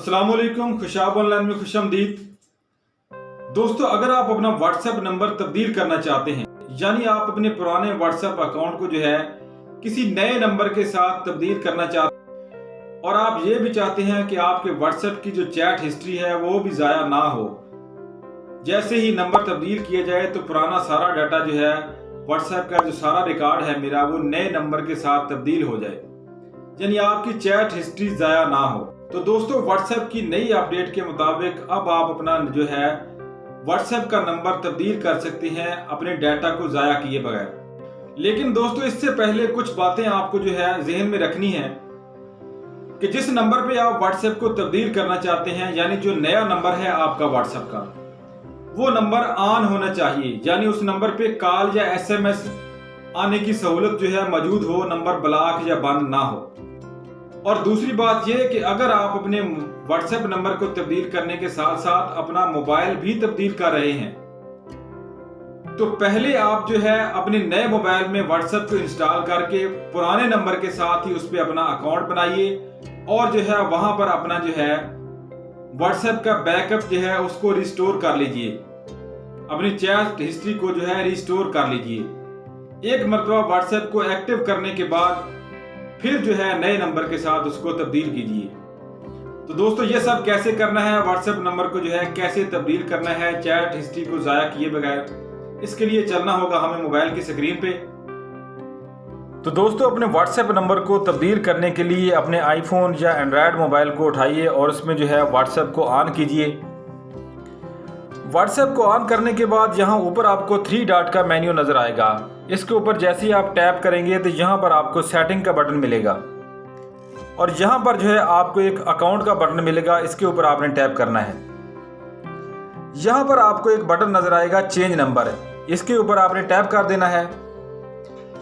अस्सलाम वालेकुम, खुशाब ऑनलाइन में खुशामदीद। दोस्तों, अगर आप अपना व्हाट्सएप नंबर तब्दील करना चाहते हैं, यानी आप अपने पुराने व्हाट्सएप अकाउंट को जो है किसी नए नंबर के साथ तब्दील करना चाहते हैं और आप ये भी चाहते हैं कि आपके व्हाट्सएप की जो चैट हिस्ट्री है वो भी ज़ाया ना हो। जैसे ही नंबर तब्दील किया जाए तो पुराना सारा डाटा जो है व्हाट्सएप का जो सारा रिकॉर्ड है मेरा वो नए नंबर के साथ तब्दील हो जाए, यानी आपकी चैट हिस्ट्री ज़ाया ना हो। तो दोस्तों, व्हाट्सएप की नई अपडेट के मुताबिक अब आप अपना जो है व्हाट्सएप का नंबर तब्दील कर सकते हैं अपने डाटा को ज़ाया किए बगैर। लेकिन दोस्तों, इससे पहले कुछ बातें आपको जो है जहन में रखनी है कि जिस नंबर पे आप व्हाट्सएप को तब्दील करना चाहते हैं, यानी जो नया नंबर है आपका व्हाट्सएप का, वो नंबर ऑन होना चाहिए, यानी उस नंबर पे कॉल या एसएमएस आने की सहूलत जो है मौजूद हो, नंबर ब्लॉक या बंद ना हो। और दूसरी बात यह कि अगर आप अपने व्हाट्सएप नंबर को तब्दील करने के साथ साथ अपना मोबाइल भी तब्दील कर रहे हैं, तो पहले आप जो है अपने नए मोबाइल में व्हाट्सएप को इंस्टॉल करके पुराने नंबर के साथ ही उस पर अपना अकाउंट बनाइए और जो है वहां पर अपना जो है व्हाट्सएप का बैकअप जो है उसको रिस्टोर कर लीजिए, अपनी चैट हिस्ट्री को जो है रिस्टोर कर लीजिए। एक मरतबा व्हाट्सएप को एक्टिव करने के बाद फिर जो है नए नंबर के साथ उसको तब्दील कीजिए। तो दोस्तों, ये सब कैसे करना है, व्हाट्सएप नंबर को जो है कैसे तब्दील करना है चैट हिस्ट्री को ज़ाया किए बगैर, इसके लिए चलना होगा हमें मोबाइल की स्क्रीन पे। तो दोस्तों, अपने व्हाट्सएप नंबर को तब्दील करने के लिए अपने आईफोन या एंड्रॉयड मोबाइल को उठाइए और उसमें जो है व्हाट्सएप को ऑन कीजिए। व्हाट्सएप को ऑन करने के बाद यहाँ ऊपर आपको 3 डॉट का मेन्यू नज़र आएगा। इसके ऊपर जैसे ही आप टैप करेंगे तो यहाँ पर आपको सेटिंग का बटन मिलेगा और यहाँ पर जो है आपको एक अकाउंट का बटन मिलेगा, इसके ऊपर आपने टैप करना है। यहाँ पर आपको एक बटन नज़र आएगा चेंज नंबर, इसके ऊपर आपने टैप कर देना है।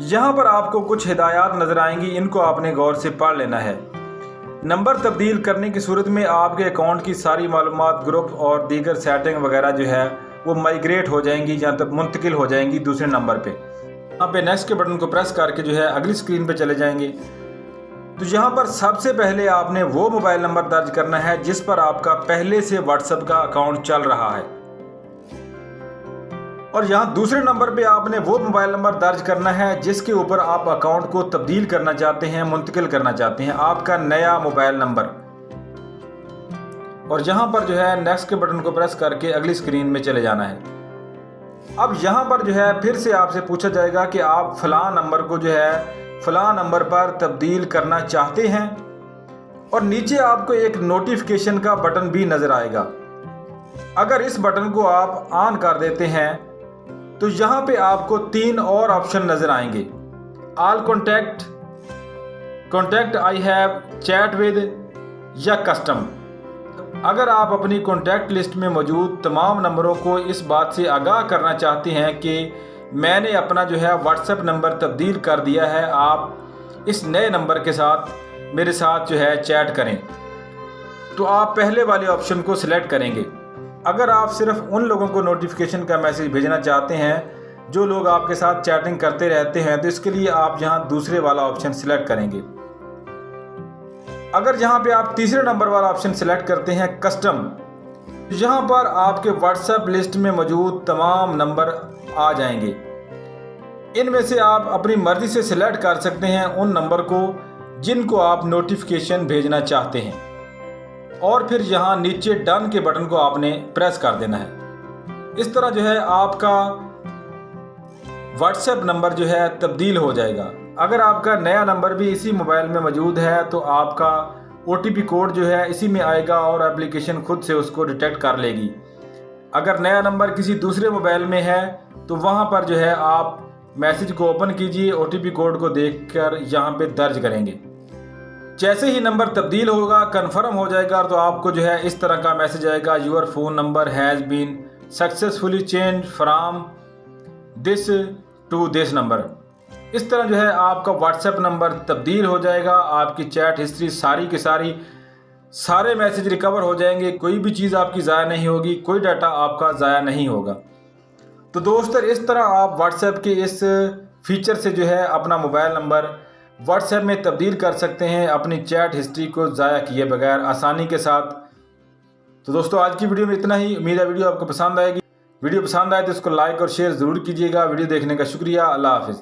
यहाँ पर आपको कुछ हिदायत नज़र आएंगी, इनको आपने गौर से पढ़ लेना है। नंबर तब्दील करने की सूरत में आपके अकाउंट की सारी मालूमात, ग्रुप और दीगर सेटिंग वगैरह जो है वो माइग्रेट हो जाएंगी या तब मुंतकिल हो जाएंगी दूसरे नंबर पे। यहाँ पे नेक्स्ट के बटन को प्रेस करके जो है अगली स्क्रीन पे चले जाएंगे। तो यहाँ पर सबसे पहले आपने वो मोबाइल नंबर दर्ज करना है जिस पर आपका पहले से व्हाट्सएप का अकाउंट चल रहा है और यहाँ दूसरे नंबर पे आपने वो मोबाइल नंबर दर्ज करना है जिसके ऊपर आप अकाउंट को तब्दील करना चाहते हैं, मुंतकिल करना चाहते हैं, आपका नया मोबाइल नंबर। और यहाँ पर जो है नेक्स्ट के बटन को प्रेस करके अगली स्क्रीन में चले जाना है। अब यहाँ पर जो है फिर से आपसे पूछा जाएगा कि आप फलां नंबर को जो है फलां नंबर पर तब्दील करना चाहते हैं और नीचे आपको एक नोटिफिकेशन का बटन भी नज़र आएगा। अगर इस बटन को आप ऑन कर देते हैं तो यहाँ पे आपको 3 और ऑप्शन नज़र आएंगे, all contact, contact I have, chat with या कस्टम। अगर आप अपनी कॉन्टैक्ट लिस्ट में मौजूद तमाम नंबरों को इस बात से आगाह करना चाहते हैं कि मैंने अपना जो है व्हाट्सएप नंबर तब्दील कर दिया है, आप इस नए नंबर के साथ मेरे साथ जो है चैट करें, तो आप पहले वाले ऑप्शन को सिलेक्ट करेंगे। अगर आप सिर्फ उन लोगों को नोटिफिकेशन का मैसेज भेजना चाहते हैं जो लोग आपके साथ चैटिंग करते रहते हैं, तो इसके लिए आप यहाँ दूसरे वाला ऑप्शन सिलेक्ट करेंगे। अगर यहाँ पे आप तीसरे नंबर वाला ऑप्शन सिलेक्ट करते हैं कस्टम, यहाँ पर आपके व्हाट्सएप लिस्ट में मौजूद तमाम नंबर आ जाएंगे। इनमें से आप अपनी मर्जी से सिलेक्ट कर सकते हैं उन नंबर को जिनको आप नोटिफिकेशन भेजना चाहते हैं और फिर यहाँ नीचे डन के बटन को आपने प्रेस कर देना है। इस तरह जो है आपका व्हाट्सएप नंबर जो है तब्दील हो जाएगा। अगर आपका नया नंबर भी इसी मोबाइल में मौजूद है तो आपका OTP कोड जो है इसी में आएगा और एप्लीकेशन खुद से उसको डिटेक्ट कर लेगी। अगर नया नंबर किसी दूसरे मोबाइल में है तो वहाँ पर जो है आप मैसेज को ओपन कीजिए, OTP कोड को देखकर यहाँ पे दर्ज करेंगे। जैसे ही नंबर तब्दील होगा, कंफर्म हो जाएगा, तो आपको जो है इस तरह का मैसेज आएगा, your phone number has been successfully change from this to this number. इस तरह जो है आपका व्हाट्सएप नंबर तब्दील हो जाएगा, आपकी चैट हिस्ट्री सारी की सारे मैसेज रिकवर हो जाएंगे, कोई भी चीज़ आपकी ज़ाया नहीं होगी, कोई डाटा आपका ज़ाया नहीं होगा। तो दोस्तों, इस तरह आप व्हाट्सएप के इस फीचर से जो है अपना मोबाइल नंबर व्हाट्सएप में तब्दील कर सकते हैं, अपनी चैट हिस्ट्री को ज़ाया किए बगैर आसानी के साथ। तो दोस्तों आज की वीडियो में इतना ही। उम्मीद है वीडियो आपको पसंद आएगी। वीडियो पसंद आए तो इसको लाइक और शेयर जरूर कीजिएगा। वीडियो देखने का शुक्रिया। अल्लाह हाफिज़।